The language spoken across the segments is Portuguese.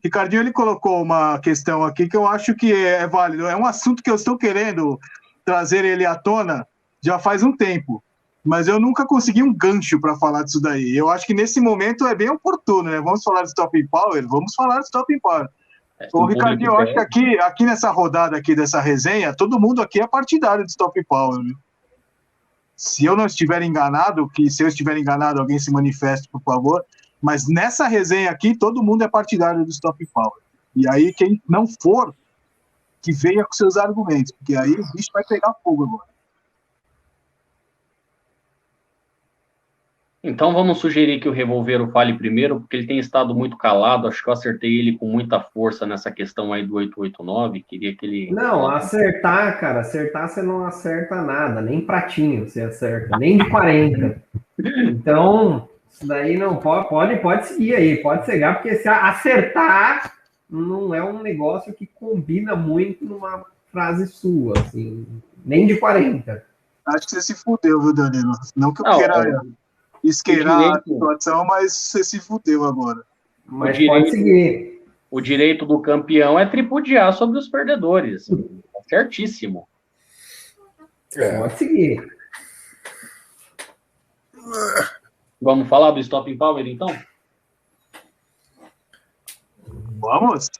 Ricardinho, ele colocou uma questão aqui que eu acho que é válido. É um assunto que eu estou querendo trazer ele à tona já faz um tempo, mas eu nunca consegui um gancho para falar disso daí. Eu acho que nesse momento é bem oportuno, né? Vamos falar de Stopping Power? Vamos falar de Stopping Power. Ô, Ricardinho, eu acho que aqui nessa rodada aqui dessa resenha, todo mundo aqui é partidário de Stopping Power, né? Se eu não estiver enganado, que se eu estiver enganado, alguém se manifeste, por favor. Mas nessa resenha aqui, todo mundo é partidário do Stop Power. E aí, quem não for, que venha com seus argumentos, porque aí o bicho vai pegar fogo agora. Então vamos sugerir que o Revolveiro fale primeiro, porque ele tem estado muito calado. Acho que eu acertei ele com muita força nessa questão aí do 889. Queria que ele... Não, acertar, cara, acertar você não acerta nada, nem pratinho você acerta, nem de 40. Então, isso daí não pode seguir aí, pode cegar, porque se acertar não é um negócio que combina muito numa frase sua, assim, nem de 40. Acho que você se fudeu, viu, Danilo? Não que eu queira esqueirar a situação, mas você se fudeu agora. Mas pode seguir. O direito do campeão é tripudiar sobre os perdedores. Certíssimo. Pode seguir. Vamos falar do Stopping Power, então? Vamos.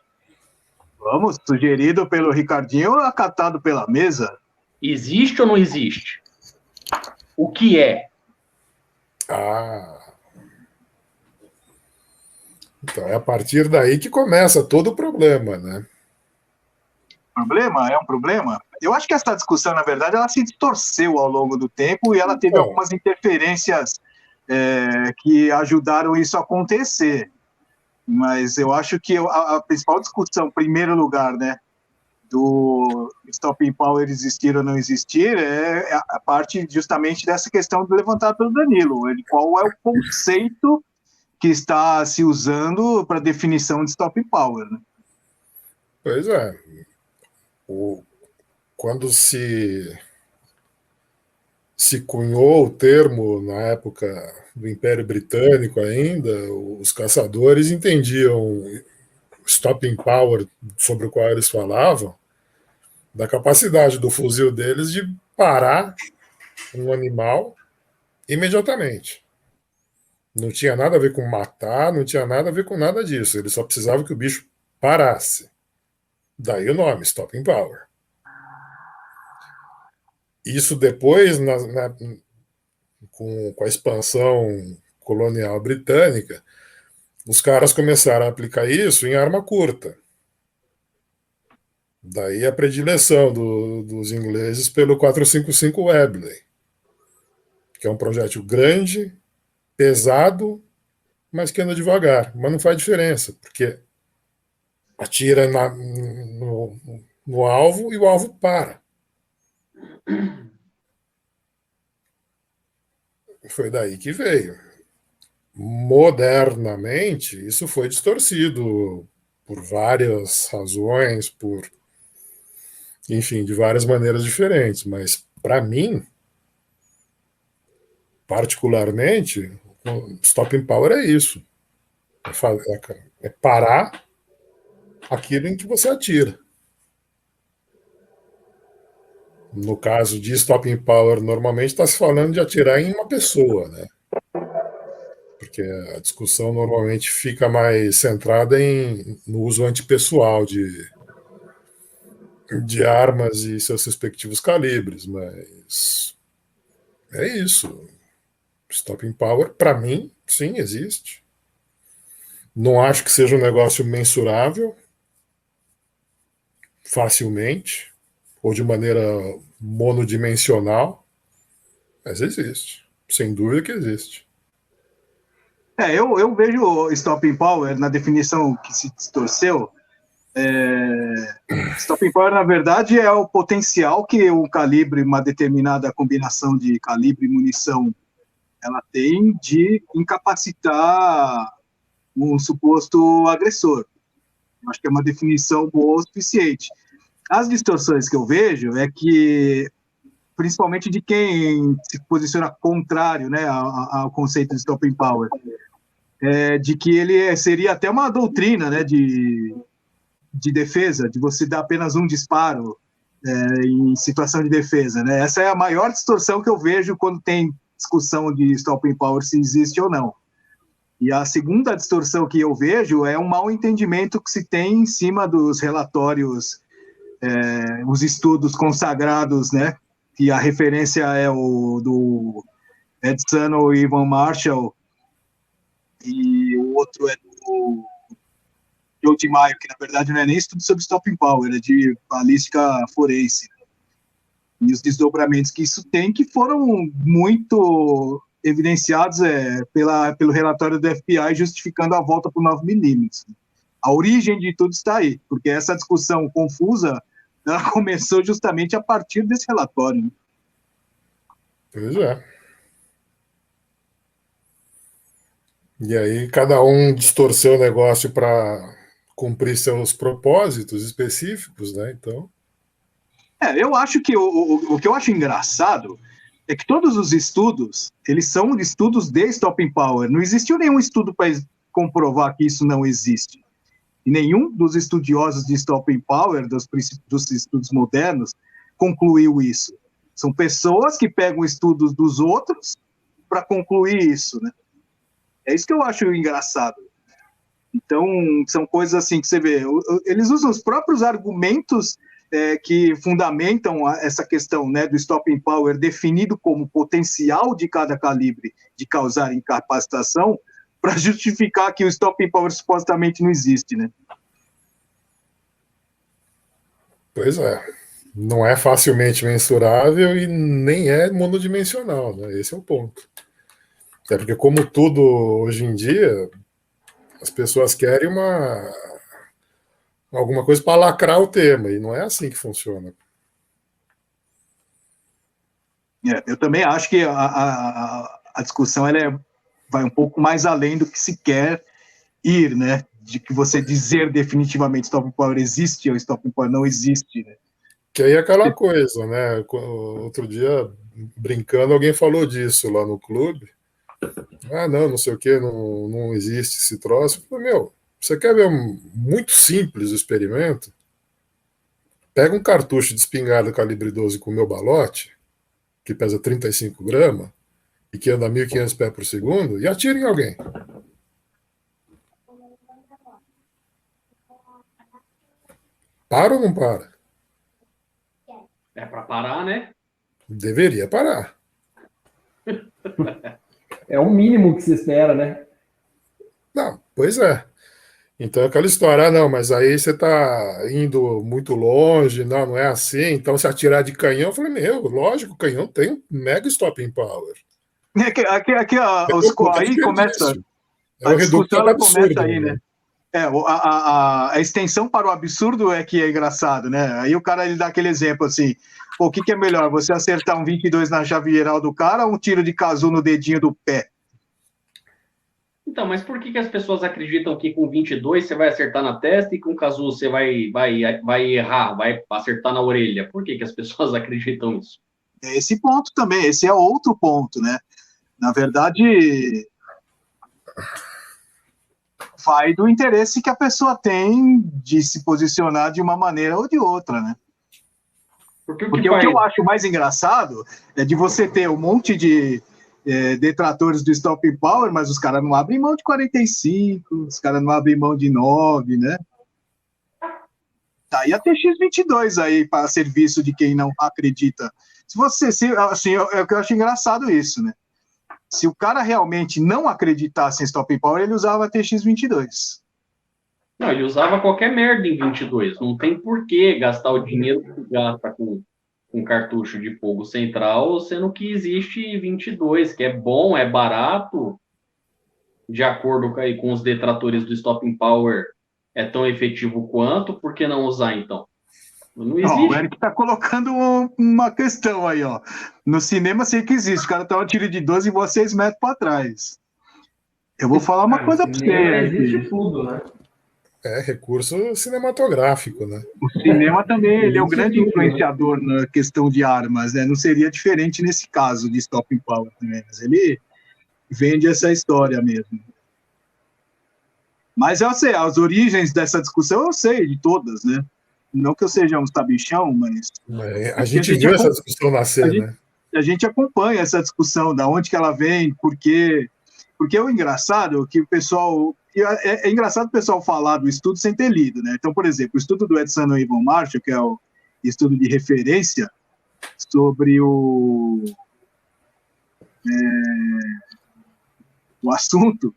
Sugerido pelo Ricardinho ou acatado pela mesa? Existe ou não existe? O que é? Então é a partir daí que começa todo o problema, né? Problema? É um problema? Eu acho que essa discussão, na verdade, ela se distorceu ao longo do tempo e ela teve algumas interferências que ajudaram isso a acontecer. Mas eu acho que a principal discussão, em primeiro lugar, né, do Stopping Power existir ou não existir, é a parte justamente dessa questão levantada pelo Danilo. Qual é o conceito que está se usando para definição de Stopping Power, né? Pois é. Quando se cunhou o termo na época do Império Britânico ainda, os caçadores entendiam o Stopping Power sobre o qual eles falavam, da capacidade do fuzil deles de parar um animal imediatamente. Não tinha nada a ver com matar, não tinha nada a ver com nada disso. Ele só precisava que o bicho parasse. Daí o nome, Stopping Power. Isso depois, com a expansão colonial britânica, os caras começaram a aplicar isso em arma curta. Daí a predileção dos ingleses pelo 455 Webley, que é um projétil grande, pesado, mas que anda devagar. Mas não faz diferença, porque atira no alvo e o alvo para. Foi daí que veio. Modernamente, isso foi distorcido por várias razões, enfim, de várias maneiras diferentes. Mas, para mim, particularmente, Stopping Power é isso. É parar aquilo em que você atira. No caso de Stopping Power, normalmente está se falando de atirar em uma pessoa, né? Porque a discussão normalmente fica mais centrada no uso antipessoal de armas e seus respectivos calibres, mas é isso. Stopping Power, para mim, sim, existe. Não acho que seja um negócio mensurável facilmente ou de maneira monodimensional, mas existe. Sem dúvida que existe. Eu vejo Stopping Power na definição que se distorceu. Stopping Power, na verdade, é o potencial que o calibre, uma determinada combinação de calibre e munição, ela tem de incapacitar um suposto agressor. Eu acho que é uma definição boa o suficiente. As distorções que eu vejo é que principalmente de quem se posiciona contrário, né, ao conceito de stopping power, de que ele seria até uma doutrina, né, de defesa, de você dar apenas um disparo em situação de defesa, né? Essa é a maior distorção que eu vejo quando tem discussão de stopping power, se existe ou não. E a segunda distorção que eu vejo é um mau entendimento que se tem em cima dos relatórios, os estudos consagrados, né? Que a referência é o do Ed Sano e Ivan Marshall, e o outro é do Joe DiMaio, que na verdade não é nem estudo sobre stopping power, é de balística forense. E os desdobramentos que isso tem, que foram muito evidenciados pelo relatório do FBI, justificando a volta para o 9mm. A origem de tudo está aí, porque essa discussão confusa, ela começou justamente a partir desse relatório. Né? Pois é. E aí cada um distorceu o negócio para cumprir seus propósitos específicos, né? Então. Eu acho que o que eu acho engraçado é que todos os estudos, eles são estudos de stopping power. Não existiu nenhum estudo para comprovar que isso não existe. E nenhum dos estudiosos de stopping power, dos estudos modernos, concluiu isso. São pessoas que pegam estudos dos outros para concluir isso, né? É isso que eu acho engraçado. Então, são coisas assim que você vê. Eles usam os próprios argumentos que fundamentam essa questão, né, do stopping power definido como potencial de cada calibre de causar incapacitação para justificar que o stopping power supostamente não existe, né? Pois é. Não é facilmente mensurável e nem é monodimensional, né? Esse é o ponto. É porque, como tudo hoje em dia, as pessoas querem alguma coisa para lacrar o tema, e não é assim que funciona. Eu também acho que a discussão vai um pouco mais além do que se quer ir, né? De que você dizer definitivamente stopping power existe ou stopping power não existe, né? Que aí é aquela coisa, né? Outro dia, brincando, alguém falou disso lá no clube. Não sei o que, não existe esse troço. Eu falei, você quer ver muito simples o experimento? Pega um cartucho de espingarda calibre 12 com o meu balote, que pesa 35 gramas, e que anda 1.500 pés por segundo, e atira em alguém. Para ou não para? É para parar, né? Deveria parar. É o mínimo que se espera, né? Não, pois é. Então é aquela história, mas aí você está indo muito longe, não é assim, então se atirar de canhão, eu falei, lógico, o canhão tem um mega stopping power. Aí começa, a discussão ela começa aí, né? A extensão para o absurdo é que é engraçado, né? Aí o cara ele dá aquele exemplo assim, o que é melhor, você acertar um 22 na chave geral do cara ou um tiro de casu no dedinho do pé? Então, mas por que as pessoas acreditam que com 22 você vai acertar na testa e com casu você vai errar, vai acertar na orelha? Por que as pessoas acreditam nisso? É esse ponto também, esse é outro ponto, né? Na verdade, vai do interesse que a pessoa tem de se posicionar de uma maneira ou de outra, né? Porque o que eu acho mais engraçado é de você ter um monte de detratores do stopping power, mas os caras não abrem mão de 45, os caras não abrem mão de 9, né? Tá aí a TX-22 aí para serviço de quem não acredita. Assim, eu acho engraçado isso, né? Se o cara realmente não acreditasse em stopping power, ele usava a TX-22. Não, ele usava qualquer merda em 22. Não tem por que gastar o dinheiro que gasta com cartucho de fogo central, sendo que existe 22, que é bom, é barato, de acordo com os detratores do stopping power, é tão efetivo quanto, por que não usar, então? Não existe. O Eric tá colocando uma questão aí, ó. No cinema sei que existe, o cara tá um tiro de 12 e voa 6 metros para trás. Eu vou falar uma coisa para você. Existe tudo, né? É recurso cinematográfico, né? O cinema também, ele é um grande influenciador na questão de armas, né? Não seria diferente nesse caso de Stopping Power também, mas ele vende essa história mesmo. Mas eu sei, as origens dessa discussão eu sei de todas, né? Não que eu seja um sabichão, mas... A gente viu essa discussão nascer, né? A gente acompanha essa discussão, da onde que ela vem, por quê. Porque o engraçado é que o pessoal... É engraçado o pessoal falar do estudo sem ter lido, né? Então, por exemplo, o estudo do Edson Ivan Marshall, que é o estudo de referência sobre o assunto,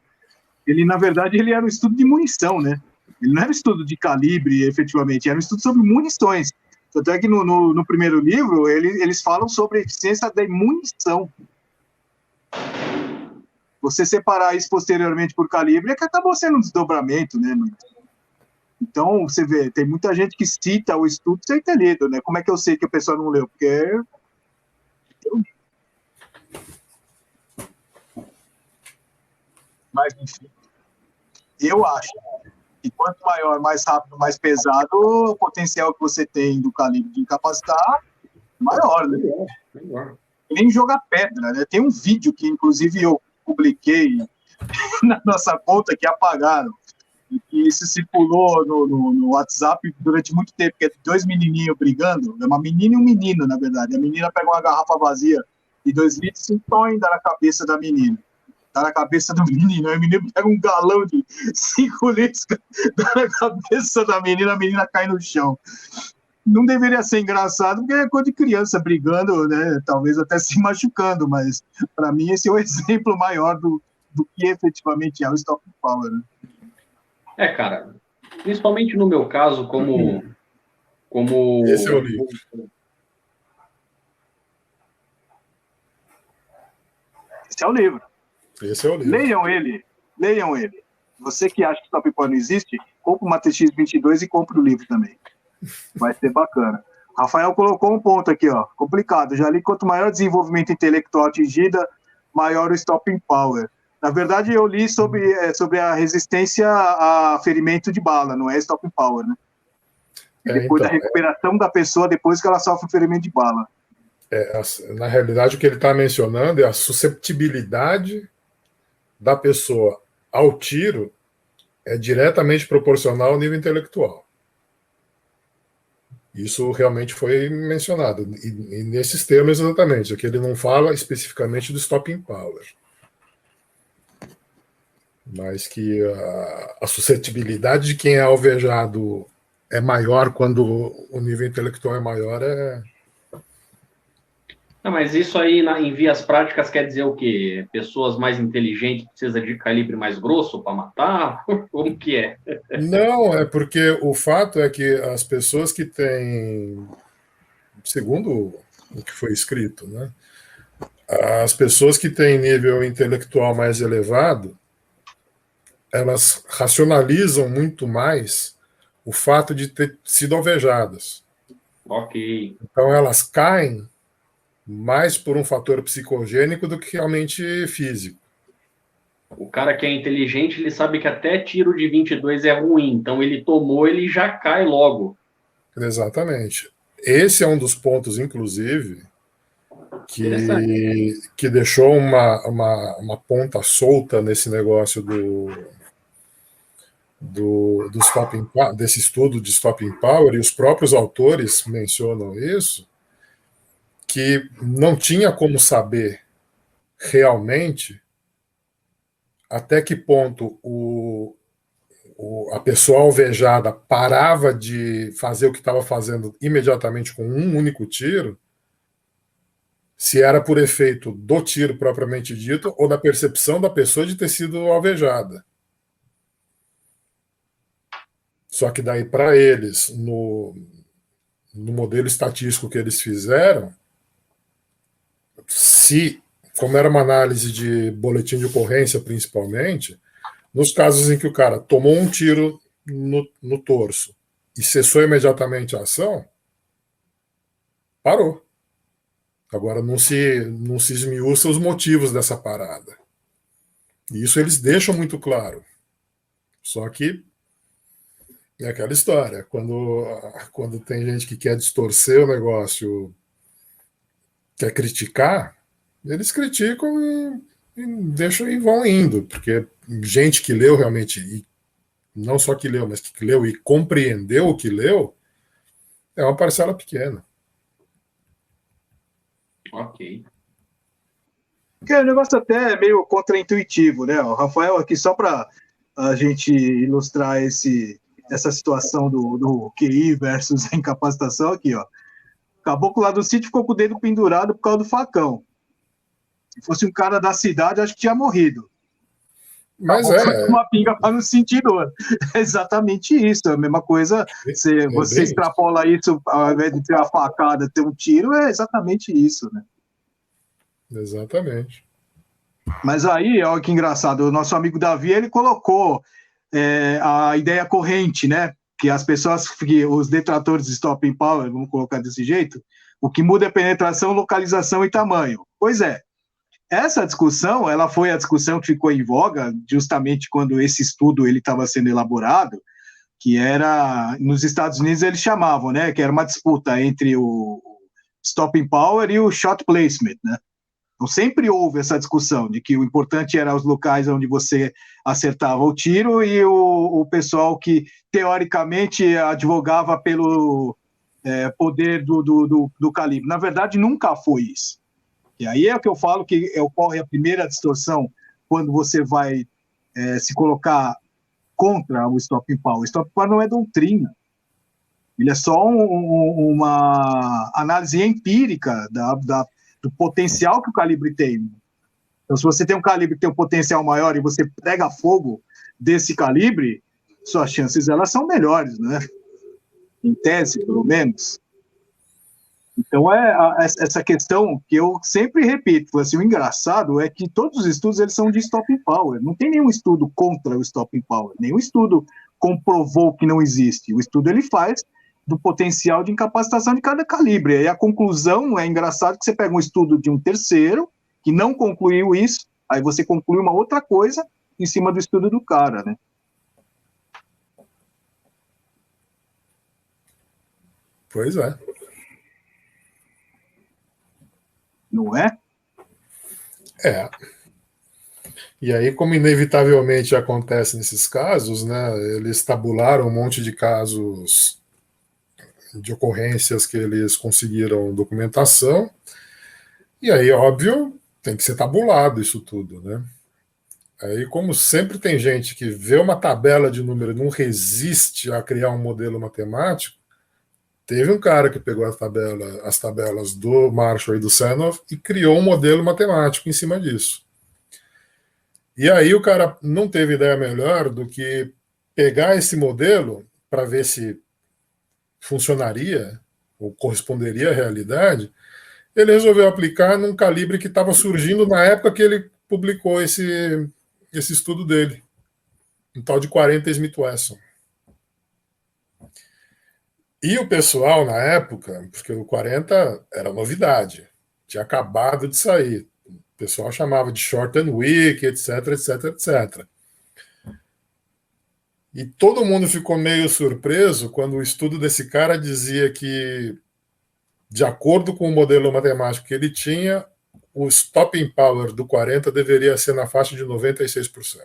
ele, na verdade, ele era um estudo de munição, né? Ele não era um estudo de calibre, efetivamente, era um estudo sobre munições. Tanto é que no primeiro livro, eles falam sobre a eficiência da munição. Você separar isso posteriormente por calibre é que acabou sendo um desdobramento, né? Então, você vê, tem muita gente que cita o estudo sem ter lido, né? Como é que eu sei que a pessoa não leu? Porque... Mas, enfim, eu acho que quanto maior, mais rápido, mais pesado, o potencial que você tem do calibre de incapacitar, maior, né? Nem jogar pedra, né? Tem um vídeo que, inclusive, eu publiquei na nossa conta que apagaram. E que isso circulou no WhatsApp durante muito tempo, que é dois menininhos brigando, é uma menina e um menino, na verdade. A menina pega uma garrafa vazia de 2 litros e põe na cabeça da menina. Dá na cabeça do menino. Aí o menino pega um galão de 5 litros, dá na cabeça da menina, a menina cai no chão. Não deveria ser engraçado, porque é coisa de criança brigando, né? Talvez até se machucando, mas para mim esse é o exemplo maior do que efetivamente é o Stop Power, né? Cara, principalmente no meu caso, como... Esse é o livro. Esse é o livro. Esse é o livro. Leiam ele. Você que acha que Stop Power não existe, compra uma TX22 e compra o livro também. Vai ser bacana. Rafael colocou um ponto aqui, ó. Complicado. Já li, quanto maior o desenvolvimento intelectual atingida, maior o Stopping Power. Na verdade, eu li sobre a resistência a ferimento de bala, não é Stopping Power, né? Depois da recuperação da pessoa, depois que ela sofre o ferimento de bala. Na realidade, o que ele está mencionando é a susceptibilidade da pessoa ao tiro é diretamente proporcional ao nível intelectual. Isso realmente foi mencionado. E nesses termos exatamente, aqui ele não fala especificamente do Stopping Power. Mas que a suscetibilidade de quem é alvejado é maior quando o nível intelectual é maior. Não, mas isso aí, em vias práticas, quer dizer o quê? Pessoas mais inteligentes precisam de calibre mais grosso para matar? Como que é? Não, é porque o fato é que as pessoas que têm, segundo o que foi escrito, né, as pessoas que têm nível intelectual mais elevado, elas racionalizam muito mais o fato de ter sido alvejadas. Ok. Então elas caem mais por um fator psicogênico do que realmente físico. O cara que é inteligente, ele sabe que até tiro de 22 é ruim, então ele tomou, ele já cai logo. Exatamente. Esse é um dos pontos, inclusive, que deixou uma ponta solta nesse negócio desse estudo de Stopping Power, e os próprios autores mencionam isso, que não tinha como saber realmente até que ponto a pessoa alvejada parava de fazer o que estava fazendo imediatamente com um único tiro, se era por efeito do tiro propriamente dito ou da percepção da pessoa de ter sido alvejada. Só que daí, para eles, no modelo estatístico que eles fizeram, como era uma análise de boletim de ocorrência principalmente, nos casos em que o cara tomou um tiro no torso e cessou imediatamente a ação, parou. Agora não se esmiuça os motivos dessa parada. E isso eles deixam muito claro. Só que É aquela história, quando tem gente que quer distorcer o negócio, quer criticar, eles criticam e deixam e vão indo, porque gente que leu realmente, e não só que leu, mas que leu e compreendeu o que leu, é uma parcela pequena. Ok. Que é um negócio até meio contraintuitivo, né? O Rafael aqui, só para a gente ilustrar essa situação do QI versus a incapacitação aqui, ó. O caboclo lá do sítio ficou com o dedo pendurado por causa do facão. Se fosse um cara da cidade, acho que tinha morrido. Mas Uma pinga para não sentir dor. É exatamente isso. É a mesma coisa. Você extrapola isso, ao invés de ter uma facada, ter um tiro, é exatamente isso, né? Exatamente. Mas aí, olha que engraçado, o nosso amigo Davi, ele colocou a ideia corrente, né? Que as pessoas, que os detratores de Stop Power, vamos colocar desse jeito, o que muda é penetração, localização e tamanho. Pois é, essa discussão, ela foi a discussão que ficou em voga justamente quando esse estudo ele estava sendo elaborado, que era, nos Estados Unidos eles chamavam, né? Que era uma disputa entre o Stop Power e o Shot Placement, né? Então, sempre houve essa discussão de que o importante era os locais onde você acertava o tiro e o pessoal que, teoricamente, advogava pelo poder do calibre. Na verdade, nunca foi isso. E aí é o que eu falo que ocorre a primeira distorção quando você vai se colocar contra o Stop Power. O Stop Power não é doutrina. Ele é só uma análise empírica do potencial que o calibre tem. Então, se você tem um calibre que tem um potencial maior e você prega fogo desse calibre, suas chances elas são melhores, né? Em tese, pelo menos. Então, essa questão que eu sempre repito, assim, o engraçado é que todos os estudos eles são de Stop Power. Não tem nenhum estudo contra o Stop Power. Nenhum estudo comprovou que não existe. O estudo ele faz do potencial de incapacitação de cada calibre. E a conclusão é engraçado que você pega um estudo de um terceiro que não concluiu isso, aí você conclui uma outra coisa em cima do estudo do cara, né? Pois é. Não é? É. E aí, como inevitavelmente acontece nesses casos, né, eles tabularam um monte de casos de ocorrências que eles conseguiram documentação, e aí, óbvio, tem que ser tabulado isso tudo, né? Aí, como sempre tem gente que vê uma tabela de número e não resiste a criar um modelo matemático, teve um cara que pegou as tabelas do Marshall e do Sanoff e criou um modelo matemático em cima disso. E aí o cara não teve ideia melhor do que pegar esse modelo para ver se funcionaria ou corresponderia à realidade. Ele resolveu aplicar num calibre que estava surgindo na época que ele publicou esse estudo dele, um tal de 40 Smith-Wesson. E o pessoal na época, porque o 40 era novidade, tinha acabado de sair. O pessoal chamava de short and weak, etc, etc, etc. E todo mundo ficou meio surpreso quando o estudo desse cara dizia que, de acordo com o modelo matemático que ele tinha, o stopping power do 40 deveria ser na faixa de 96%.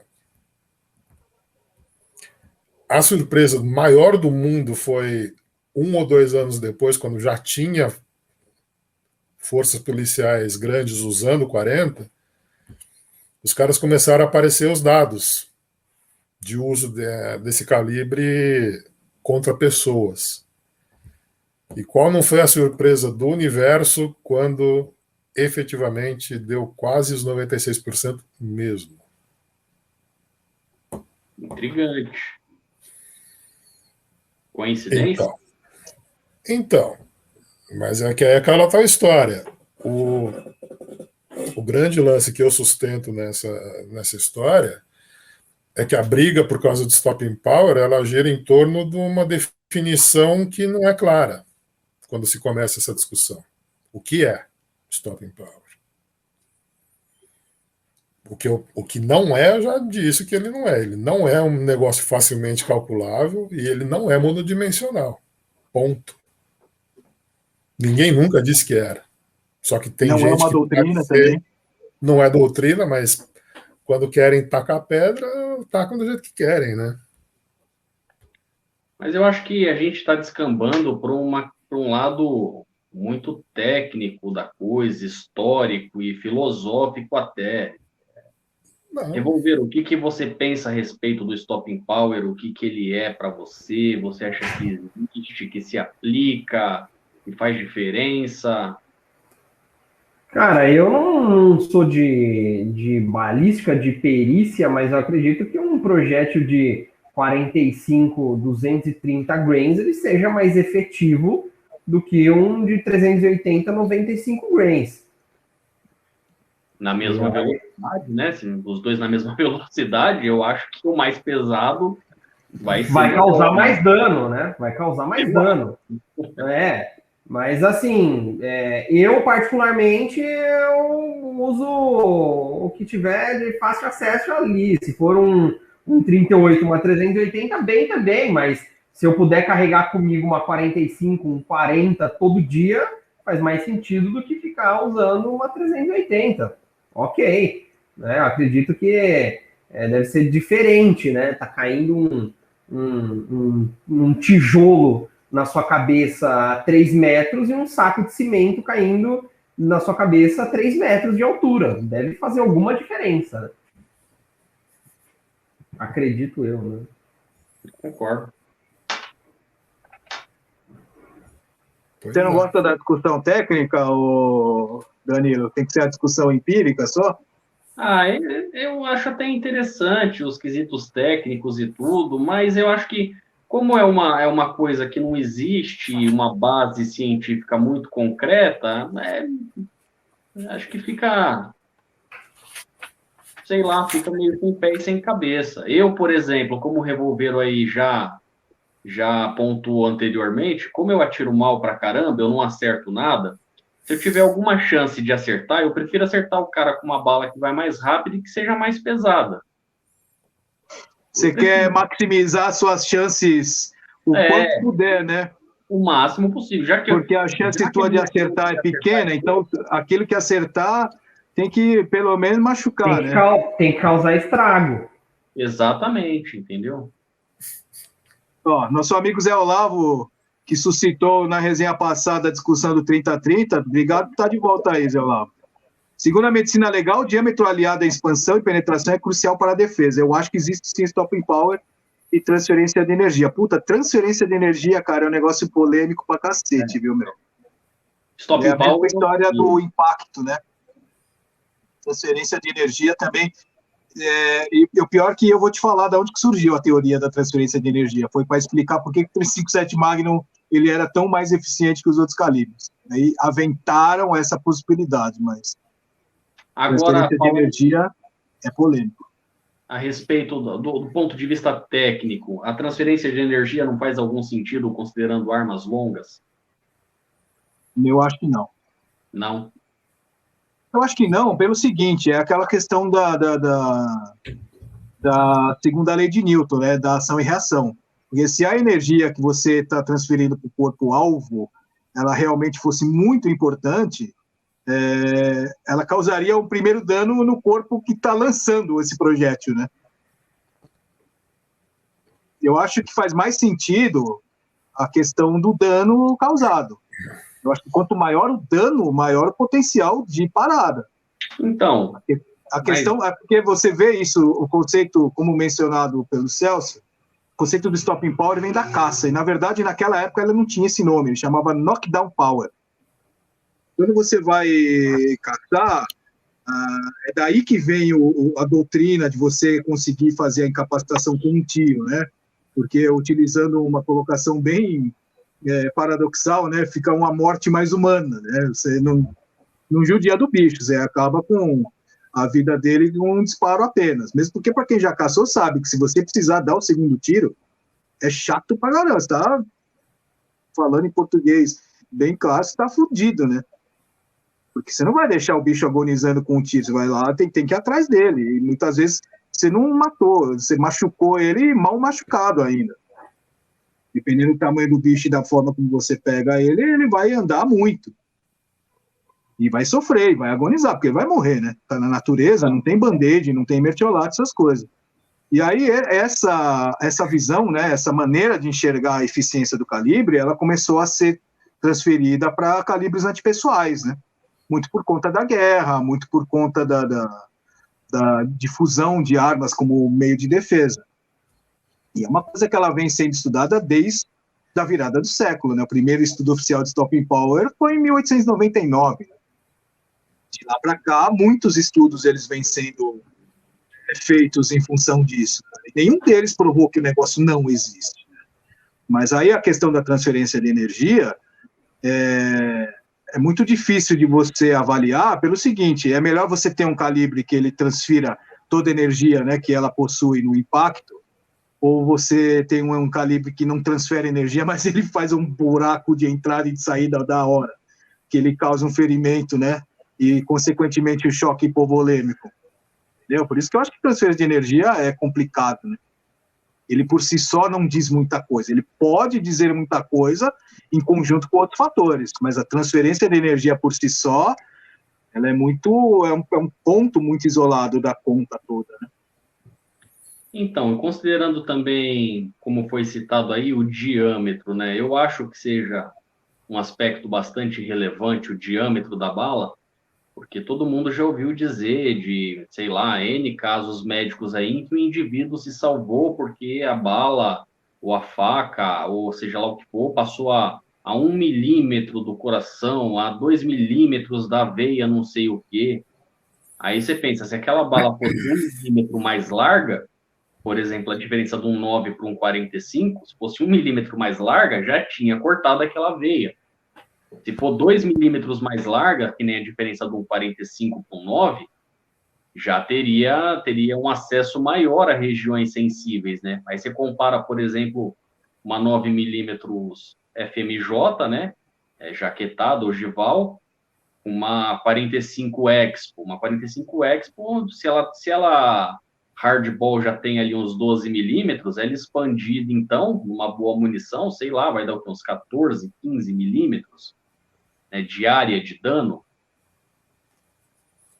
A surpresa maior do mundo foi 1 ou 2 anos depois, quando já tinha forças policiais grandes usando 40, os caras começaram a aparecer os dados de uso desse calibre contra pessoas. E qual não foi a surpresa do universo quando efetivamente deu quase os 96% mesmo? Intrigante. Coincidência? Então, mas é que é aquela tal história. O grande lance que eu sustento nessa história é que a briga por causa do stopping power ela gira em torno de uma definição que não é clara quando se começa essa discussão. O que é stopping power? O que não é, eu já disse que ele não é. Ele não é um negócio facilmente calculável e ele não é monodimensional. Ponto. Ninguém nunca disse que era. Só que tem Não é gente uma que doutrina pode ser, também. não é doutrina, mas quando querem tacar pedra, tacam do jeito que querem, né? Mas eu acho que a gente está descambando para um lado muito técnico da coisa, histórico e filosófico até. Não, Revolver, o que você pensa a respeito do Stopping Power? O que ele é para você? Você acha que existe, que se aplica, que faz diferença? Cara, eu não sou de balística, de perícia, mas eu acredito que um projétil de 45, 230 grains ele seja mais efetivo do que um de 380, 95 grains. Na mesma velocidade, né? Se os dois na mesma velocidade, eu acho que o mais pesado vai ser Vai causar melhor, mais dano, né? Vai causar mais dano. Mas assim, eu particularmente eu uso o que tiver de fácil acesso ali. Se for um 38, uma 380, bem também, mas se eu puder carregar comigo uma 45, um 40 todo dia, faz mais sentido do que ficar usando uma 380. Ok. Né? Eu acredito que deve ser diferente, né? Tá caindo um tijolo na sua cabeça a 3 metros e um saco de cimento caindo na sua cabeça a 3 metros de altura. Deve fazer alguma diferença. Né? Acredito eu, né? Concordo. Você não gosta da discussão técnica, Danilo? Tem que ser a discussão empírica só? Eu acho até interessante os quesitos técnicos e tudo, mas eu acho que, como é uma coisa que não existe uma base científica muito concreta, acho que fica, sei lá, fica meio sem pé e sem cabeça. Eu, por exemplo, como o Revolveiro aí já pontuou anteriormente, como eu atiro mal pra caramba, eu não acerto nada. Se eu tiver alguma chance de acertar, eu prefiro acertar o cara com uma bala que vai mais rápido e que seja mais pesada. Você quer maximizar suas chances o quanto puder, né? O máximo possível. Porque a chance tua de acertar é pequena, então aquilo que acertar tem que pelo menos machucar, né? Tem que causar estrago. Exatamente, entendeu? Ó, nosso amigo Zé Olavo, que suscitou na resenha passada a discussão do 30-30, obrigado por estar de volta aí, Zé Olavo. Segundo a medicina legal, o diâmetro aliado à expansão e penetração é crucial para a defesa. Eu acho que existe sim stopping power e transferência de energia. Puta, transferência de energia, cara, é um negócio polêmico pra cacete, viu, meu? Stopping a mesma power. História do impacto, né? Transferência de energia também. E o pior é que eu vou te falar de onde que surgiu a teoria da transferência de energia. Foi para explicar por que o 357 Magnum ele era tão mais eficiente que os outros calibres. Aí aventaram essa possibilidade, mas Agora, transferência de energia é polêmico. A respeito do ponto de vista técnico, a transferência de energia não faz algum sentido considerando armas longas? Eu acho que não. Não. Eu acho que não, pelo seguinte, é aquela questão da segunda lei de Newton, né, da ação e reação. Porque se a energia que você está transferindo para o corpo-alvo, ela realmente fosse muito importante, ela causaria um primeiro dano no corpo que está lançando esse projétil, né? Eu acho que faz mais sentido a questão do dano causado. Eu acho que quanto maior o dano, maior o potencial de parada. Então, a questão é porque você vê isso, o conceito, como mencionado pelo Celso, o conceito do stopping power vem da caça, e na verdade naquela época ela não tinha esse nome, ele chamava knockdown power. Quando você vai caçar, é daí que vem a doutrina de você conseguir fazer a incapacitação com um tiro, né? Porque utilizando uma colocação bem paradoxal, né? Fica uma morte mais humana, né? Você não judia do bicho, você acaba com a vida dele com um disparo apenas. Mesmo porque, para quem já caçou, sabe que se você precisar dar o segundo tiro, é chato pra caramba. Você tá falando em português bem claro, você tá fudido, né? Porque você não vai deixar o bicho agonizando com um tiro, você vai lá, tem que ir atrás dele. E muitas vezes você não matou, você machucou ele mal machucado ainda. Dependendo do tamanho do bicho e da forma como você pega ele, ele vai andar muito. E vai sofrer, vai agonizar, porque ele vai morrer, né? Tá na natureza, não tem band-aid, não tem mertiolate, essas coisas. E aí essa visão, né, essa maneira de enxergar a eficiência do calibre, ela começou a ser transferida para calibres antipessoais, né? Muito por conta da guerra, muito por conta da difusão de armas como meio de defesa. E é uma coisa que ela vem sendo estudada desde a virada do século, né? O primeiro estudo oficial de stopping power foi em 1899. De lá para cá, muitos estudos eles vêm sendo feitos em função disso. Nenhum deles provou que o negócio não existe. Mas aí a questão da transferência de energia é muito difícil de você avaliar pelo seguinte, é melhor você ter um calibre que ele transfira toda a energia, né, que ela possui no impacto, ou você tem um calibre que não transfere energia, mas ele faz um buraco de entrada e de saída da hora, que ele causa um ferimento, né, e consequentemente o choque hipovolêmico. Entendeu? Por isso que eu acho que transferência de energia é complicado, né? Ele por si só não diz muita coisa. Ele pode dizer muita coisa em conjunto com outros fatores, mas a transferência de energia por si só, ela é um ponto muito isolado da conta toda, né? Então, considerando também, como foi citado aí, o diâmetro, né? Eu acho que seja um aspecto bastante relevante o diâmetro da bala, porque todo mundo já ouviu dizer de, sei lá, N casos médicos aí em que o indivíduo se salvou porque a bala, ou a faca, ou seja lá o que for, passou a 1 milímetro do coração, a 2 milímetros da veia, não sei o quê. Aí você pensa, se aquela bala fosse 1 milímetro mais larga, por exemplo, a diferença de um 9 para um 45, se fosse 1 milímetro mais larga, já tinha cortado aquela veia. Se for 2 milímetros mais larga, que nem a diferença de um 45 para um 9, já teria um acesso maior a regiões sensíveis, né? Aí você compara, por exemplo, uma 9 milímetros FMJ, né? Jaquetada, ogival, uma 45 Expo. Uma 45 Expo, se ela hardball já tem ali uns 12 milímetros, ela expandida, então, numa boa munição, sei lá, vai dar uns 14, 15 milímetros, né, de área de dano.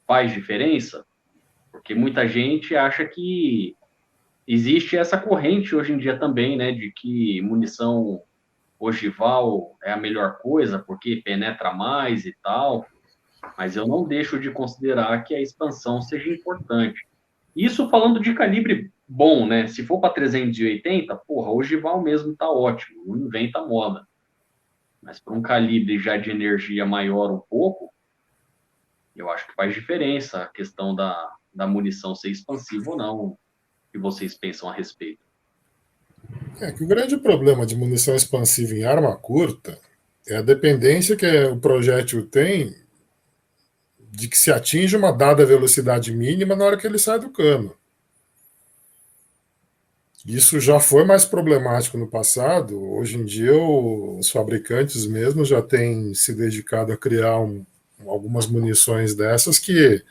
Faz diferença? Porque muita gente acha que existe essa corrente hoje em dia também, né, de que munição ogival é a melhor coisa, porque penetra mais e tal, mas eu não deixo de considerar que a expansão seja importante. Isso falando de calibre bom, né? Se for para 380, porra, ogival mesmo tá ótimo, não inventa moda. Mas para um calibre já de energia maior um pouco, eu acho que faz diferença a questão da munição ser expansiva ou não. O que vocês pensam a respeito? Que o grande problema de munição expansiva em arma curta é a dependência que o projétil tem de que se atinja uma dada velocidade mínima na hora que ele sai do cano. Isso já foi mais problemático no passado. Hoje em dia, os fabricantes mesmo já têm se dedicado a criar algumas munições dessas que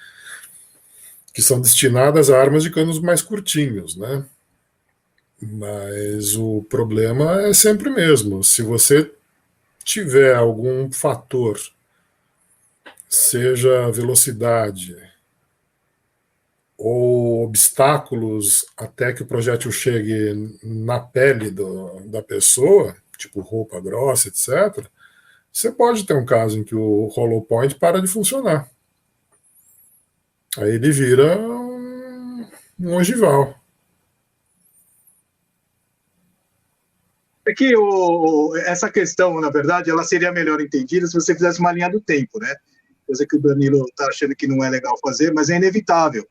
são destinadas a armas de canos mais curtinhos, né? Mas o problema é sempre o mesmo. Se você tiver algum fator, seja velocidade ou obstáculos até que o projétil chegue na pele da pessoa, tipo roupa grossa, etc., você pode ter um caso em que o hollow point para de funcionar. Aí ele vira um ogival. É que essa questão, na verdade, ela seria melhor entendida se você fizesse uma linha do tempo, né? Coisa que o Danilo está achando que não é legal fazer, mas é inevitável.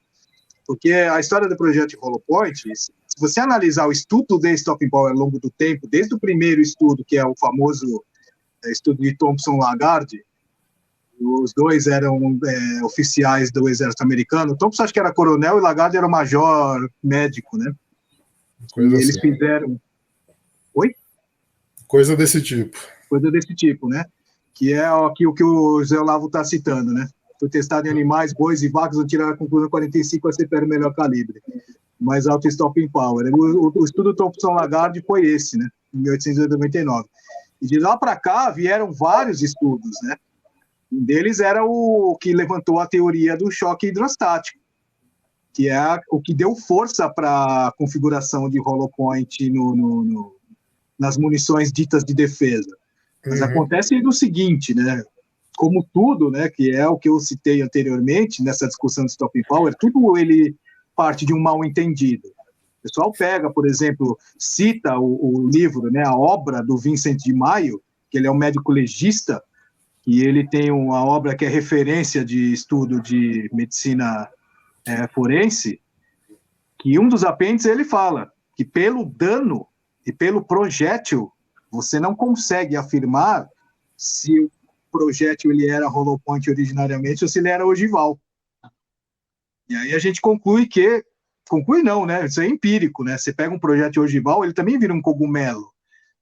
Porque a história do projeto Hollow Point, se você analisar o estudo de stopping power ao longo do tempo, desde o primeiro estudo, que é o famoso estudo de Thompson-Lagarde, os dois eram oficiais do exército americano. Thompson acho que era coronel e Lagarde era o major médico, né? Coisa e eles assim. fizeram... Oi? Coisa desse tipo. Coisa desse tipo, né? que é aqui o que o Zé Olavo está citando, né? Foi testado em animais, bois e vacas, não tiraram a conclusão 45 a CPR melhor calibre, mais alto stopping power. O estudo Thompson-Lagarde foi esse, né? Em 1899. E de lá para cá vieram vários estudos, né? Um deles era o que levantou a teoria do choque hidrostático, que é o que deu força para a configuração de hollow point nas munições ditas de defesa. Mas acontece do seguinte, né? Como tudo, né, que é o que eu citei anteriormente nessa discussão de stopping power, tudo ele parte de um mal entendido. O pessoal pega, por exemplo, cita o livro, né, a obra do Vincent de Maio, que ele é um médico legista, e ele tem uma obra que é referência de estudo de medicina forense, que um dos apêndices ele fala que pelo dano e pelo projétil você não consegue afirmar se o projétil ele era hollow point originariamente ou se ele era ogival. E aí a gente conclui não, né? Isso é empírico, né? Você pega um projétil ogival, ele também vira um cogumelo.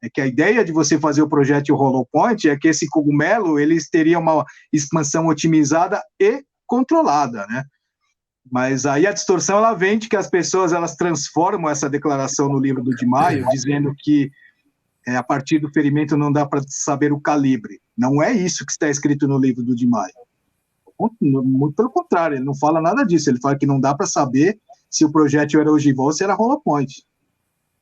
É que a ideia de você fazer o projétil hollow point é que esse cogumelo ele teria uma expansão otimizada e controlada, né? Mas aí a distorção ela vem de que as pessoas elas transformam essa declaração no livro do Di Maio, dizendo que a partir do ferimento não dá para saber o calibre. Não é isso que está escrito no livro do Di Maio. Muito pelo contrário, ele não fala nada disso. Ele fala que não dá para saber se o projétil era ogival ou se era hollow point.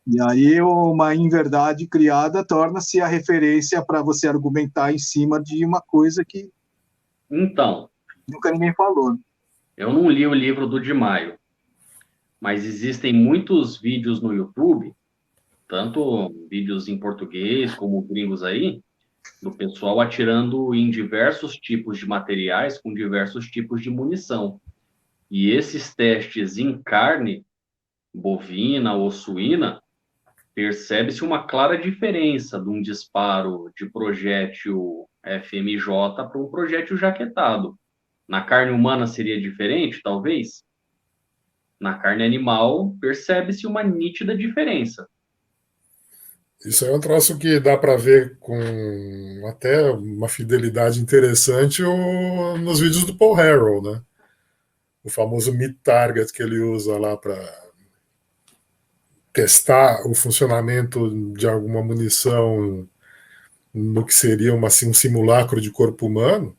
E aí uma inverdade criada torna-se a referência para você argumentar em cima de uma coisa que Então, nunca ninguém falou. Né? Eu não li o livro do Di Maio, mas existem muitos vídeos no YouTube, tanto vídeos em português como gringos aí, do pessoal atirando em diversos tipos de materiais com diversos tipos de munição. E esses testes em carne, bovina ou suína, percebe-se uma clara diferença de um disparo de projétil FMJ para um projétil jaquetado. Na carne humana seria diferente, talvez? Na carne animal, percebe-se uma nítida diferença. Isso é um troço que dá para ver com até uma fidelidade interessante nos vídeos do Paul Harrell, né? O famoso meat target que ele usa lá para testar o funcionamento de alguma munição no que seria um simulacro de corpo humano.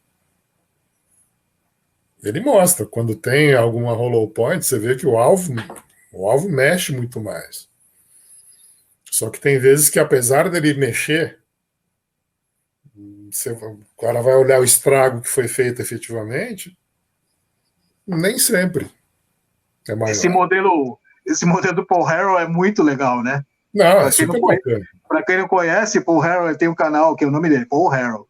Ele mostra, quando tem alguma hollow point, você vê que o alvo mexe muito mais. Só que tem vezes que, apesar dele mexer, o cara vai olhar o estrago que foi feito efetivamente, nem sempre é maior. Esse modelo do Paul Harrell é muito legal, né? Não, é super bacana. Para quem não conhece, Paul Harrell tem um canal, que é o nome dele, Paul Harrell.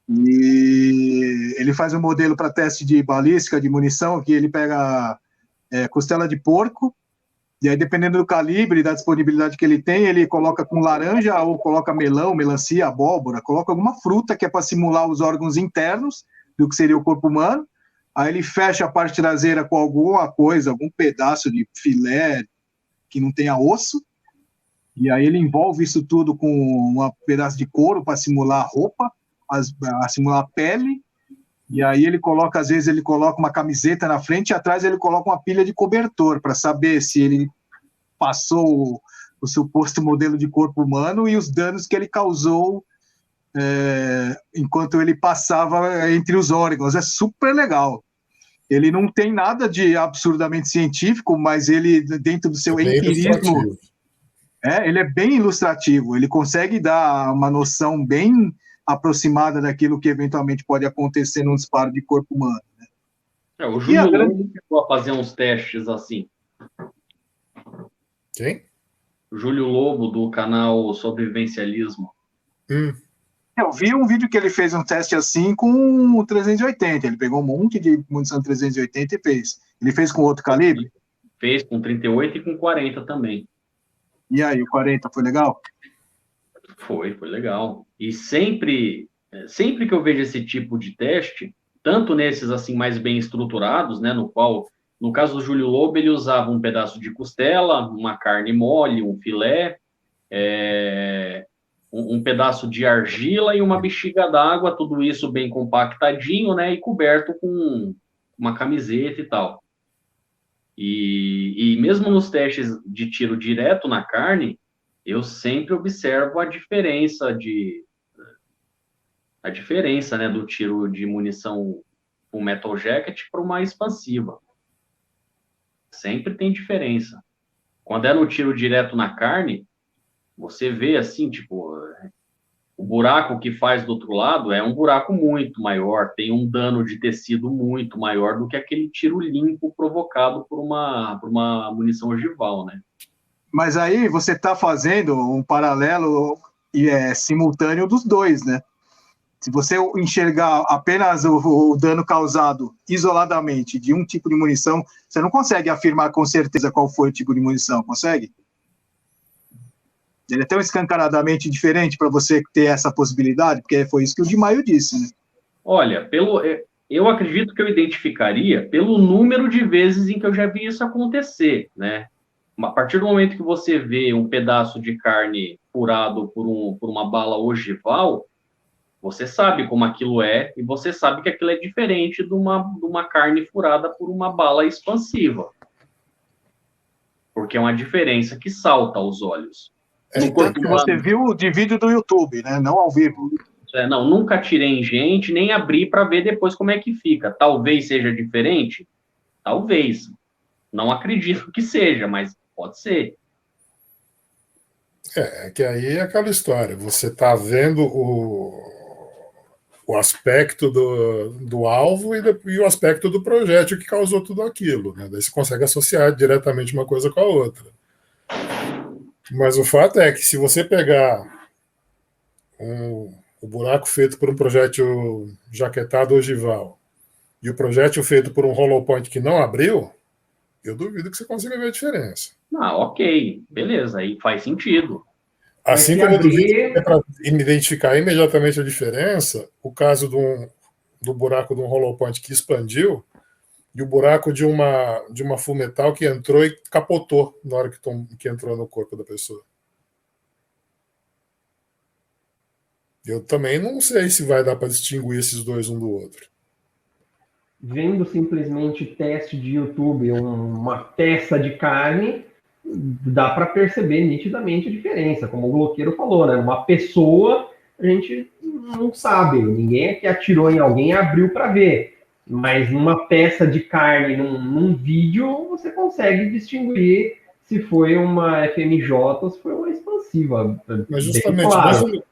E ele faz um modelo para teste de balística, de munição, que ele pega costela de porco, e aí, dependendo do calibre e da disponibilidade que ele tem, ele coloca com laranja ou coloca melão, melancia, abóbora, coloca alguma fruta que é para simular os órgãos internos do que seria o corpo humano. Aí ele fecha a parte traseira com alguma coisa, algum pedaço de filé que não tenha osso, e aí ele envolve isso tudo com um pedaço de couro para simular a roupa, a simular a pele, e aí ele coloca, às vezes ele coloca uma camiseta na frente e atrás ele coloca uma pilha de cobertor para saber se ele passou o suposto modelo de corpo humano e os danos que ele causou enquanto ele passava entre os órgãos. É super legal. Ele não tem nada de absurdamente científico, mas ele, dentro do seu empirismo, ele é bem ilustrativo. Ele consegue dar uma noção bem aproximada daquilo que eventualmente pode acontecer num disparo de corpo humano. Né? O Júlio Lobo chegou a fazer uns testes assim. Quem? O Júlio Lobo, do canal Sobrevivencialismo. Eu vi um vídeo que ele fez um teste assim com o 380. Ele pegou um monte de munição 380 e fez. Ele fez com outro calibre? Fez com 38 e com 40 também. E aí, o 40 foi legal? Foi legal. E sempre que eu vejo esse tipo de teste, tanto nesses assim mais bem estruturados, né, no qual, no caso do Júlio Lobo, ele usava um pedaço de costela, uma carne mole, um filé, um pedaço de argila e uma bexiga d'água, tudo isso bem compactadinho, né? E coberto com uma camiseta e tal. E mesmo nos testes de tiro direto na carne, eu sempre observo a diferença né, do tiro de munição com metal jacket para uma expansiva. Sempre tem diferença. Quando é no tiro direto na carne, você vê assim, tipo, o buraco que faz do outro lado é um buraco muito maior, tem um dano de tecido muito maior do que aquele tiro limpo provocado por uma munição ogival, né? Mas aí você está fazendo um paralelo simultâneo dos dois, né? Se você enxergar apenas o dano causado isoladamente de um tipo de munição, você não consegue afirmar com certeza qual foi o tipo de munição, consegue? Ele é tão escancaradamente diferente para você ter essa possibilidade, porque foi isso que o Di Maio disse, né? Olha, eu acredito que eu identificaria pelo número de vezes em que eu já vi isso acontecer, né? A partir do momento que você vê um pedaço de carne furado por uma bala ogival, você sabe como aquilo é e você sabe que aquilo é diferente de uma carne furada por uma bala expansiva. Porque é uma diferença que salta aos olhos. Tanto que você viu de vídeo do YouTube, né? Não ao vivo. Não, nunca tirei em gente, nem abri para ver depois como é que fica. Talvez seja diferente? Talvez. Não acredito que seja, mas pode ser. É que aí é aquela história. Você está vendo o aspecto do alvo e o aspecto do projétil que causou tudo aquilo, né? Daí você consegue associar diretamente uma coisa com a outra. Mas o fato é que se você pegar o buraco feito por um projétil jaquetado ogival e o projétil feito por um hollow point que não abriu, eu duvido que você consiga ver a diferença. Ok, beleza, aí faz sentido. Assim como eu duvido para identificar imediatamente a diferença, o caso do buraco de um hollow point que expandiu e o buraco de uma full metal que entrou e capotou na hora que entrou no corpo da pessoa. Eu também não sei se vai dar para distinguir esses dois um do outro. Vendo simplesmente teste de YouTube, uma peça de carne, dá para perceber nitidamente a diferença. Como o bloqueiro falou, né? Uma pessoa, a gente não sabe. Ninguém aqui atirou em alguém e abriu para ver. Mas numa peça de carne, num vídeo, você consegue distinguir se foi uma FMJ ou se foi uma expansiva. Mas justamente, claro.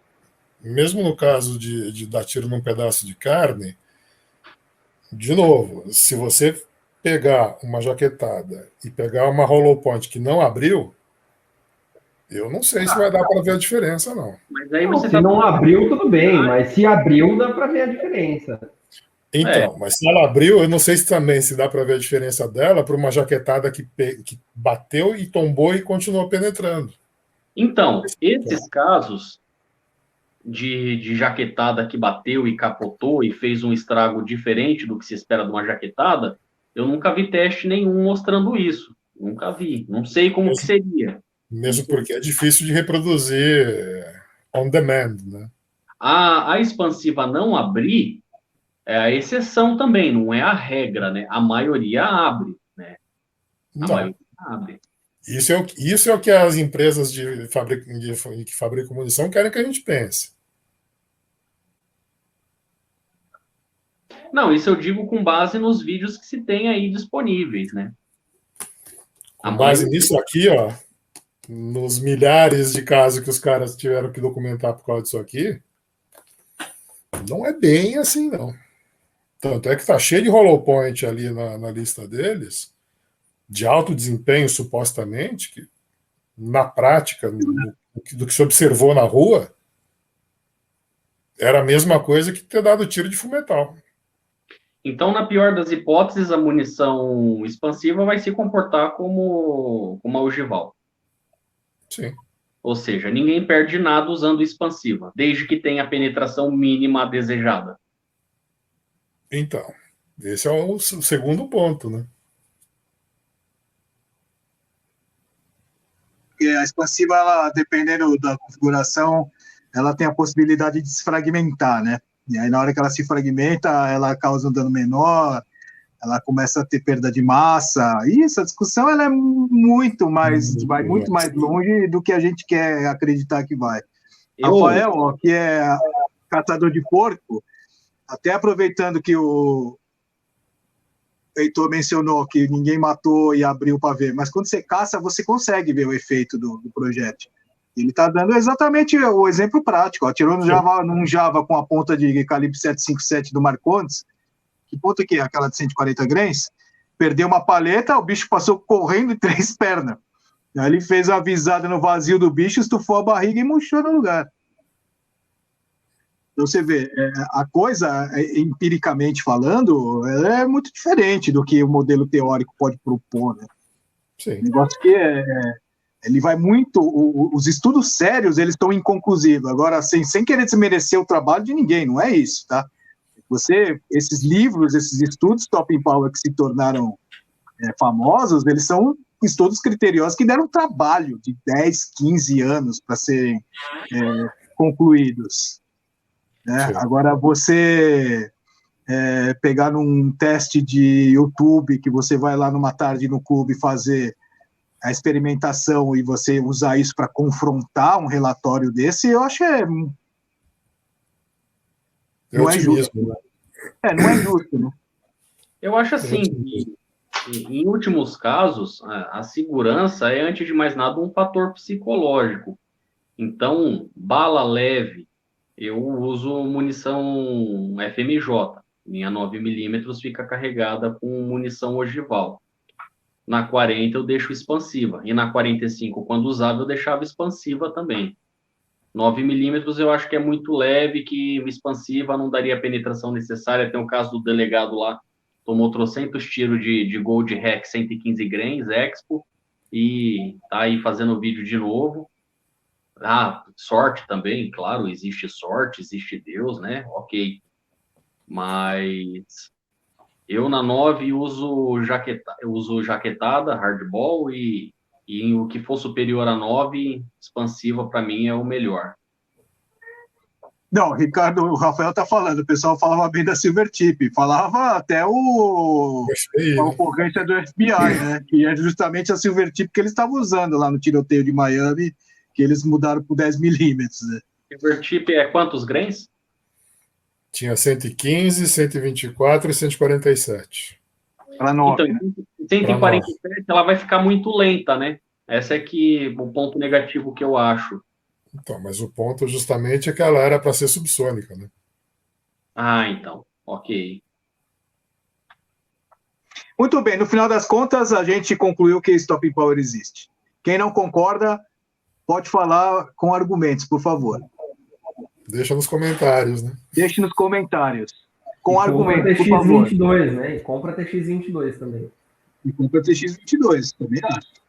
mesmo no caso de dar tiro num pedaço de carne, de novo, se você pegar uma jaquetada e pegar uma hollow point que não abriu, eu não sei se vai dar para ver a diferença, não. Mas aí você não abriu, tudo bem, mas se abriu, dá para ver a diferença. Então, mas se ela abriu, eu não sei se dá para ver a diferença dela para uma jaquetada que bateu e tombou e continuou penetrando. Então, esses casos de jaquetada que bateu e capotou e fez um estrago diferente do que se espera de uma jaquetada, eu nunca vi teste nenhum mostrando isso. Nunca vi. Não sei como que seria. Mesmo porque é difícil de reproduzir on demand, né? A expansiva não abrir é a exceção também, não é a regra, né? A maioria abre, né? Maioria abre. Isso é o que as empresas que fabricam munição querem que a gente pense. Não, isso eu digo com base nos vídeos que se tem aí disponíveis, né? Com base nisso aqui, ó, nos milhares de casos que os caras tiveram que documentar por causa disso aqui, não é bem assim, não. Tanto é que está cheio de hollow point ali na lista deles, de alto desempenho, supostamente, que na prática, do que se observou na rua, era a mesma coisa que ter dado tiro de fumetal. Então, na pior das hipóteses, a munição expansiva vai se comportar como uma ogival. Sim. Ou seja, ninguém perde nada usando expansiva, desde que tenha a penetração mínima desejada. Então, esse é o segundo ponto, né? A expansiva, ela, dependendo da configuração, ela tem a possibilidade de se fragmentar, né? E aí, na hora que ela se fragmenta, ela causa um dano menor, ela começa a ter perda de massa. E essa discussão ela é vai muito mais longe do que a gente quer acreditar que vai. Rafael, ó, que é caçador de porco, até aproveitando que o Heitor mencionou que ninguém matou e abriu para ver, mas quando você caça, você consegue ver o efeito do projétil. Ele está dando exatamente o exemplo prático. Atirou num Java com a ponta de calibre 757 do Marcondes, que ponta que é aquela de 140 grains, perdeu uma paleta, o bicho passou correndo em 3 pernas. Aí ele fez a visada no vazio do bicho, estufou a barriga e murchou no lugar. Então você vê, a coisa, empiricamente falando, ela é muito diferente do que o modelo teórico pode propor, né? Sim. O negócio que ele vai muito... Os estudos sérios, eles estão inconclusivos. Agora, sem querer desmerecer o trabalho de ninguém, não é isso, tá? Esses livros, esses estudos Top in Power que se tornaram famosos, eles são estudos criteriosos que deram trabalho de 10, 15 anos para serem concluídos. Né? Agora, você pegar num teste de YouTube, que você vai lá numa tarde no clube fazer a experimentação e você usar isso para confrontar um relatório desse, eu acho não é justo. Né? Não é justo, né? Eu acho assim, que, em últimos casos, a segurança é, antes de mais nada, um fator psicológico. Então, bala leve, eu uso munição FMJ. Minha 9mm fica carregada com munição ogival. Na 40 eu deixo expansiva. E na 45, quando usava, eu deixava expansiva também. 9mm eu acho que é muito leve, que expansiva não daria a penetração necessária. Tem o caso do delegado lá, tomou 300 tiros de Gold Hack 115 grains, Expo, e tá aí fazendo vídeo de novo. Sorte também, claro, existe sorte, existe Deus, né? Ok. Mas eu na 9 uso jaquetada, hardball, e o que for superior a 9, expansiva para mim é o melhor. Não, o Rafael tá falando, o pessoal falava bem da Silvertip, falava até a ocorrência do FBI, né? Que é justamente a Silvertip que eles estavam usando lá no tiroteio de Miami, que eles mudaram por 10mm, né? Silvertip é quantos grains? Tinha 115, 124 e 147. Para 9, então, 147 ela vai ficar muito lenta, né? Esse é o ponto negativo que eu acho. Então, mas o ponto justamente é que ela era para ser subsônica, né? Então, ok. Muito bem, no final das contas, a gente concluiu que Stop Power existe. Quem não concorda, pode falar com argumentos, por favor. Deixa nos comentários, né? Deixe nos comentários. Com argumentos, por favor. TX22, né? E compra TX22 também. E compra TX22, também acho.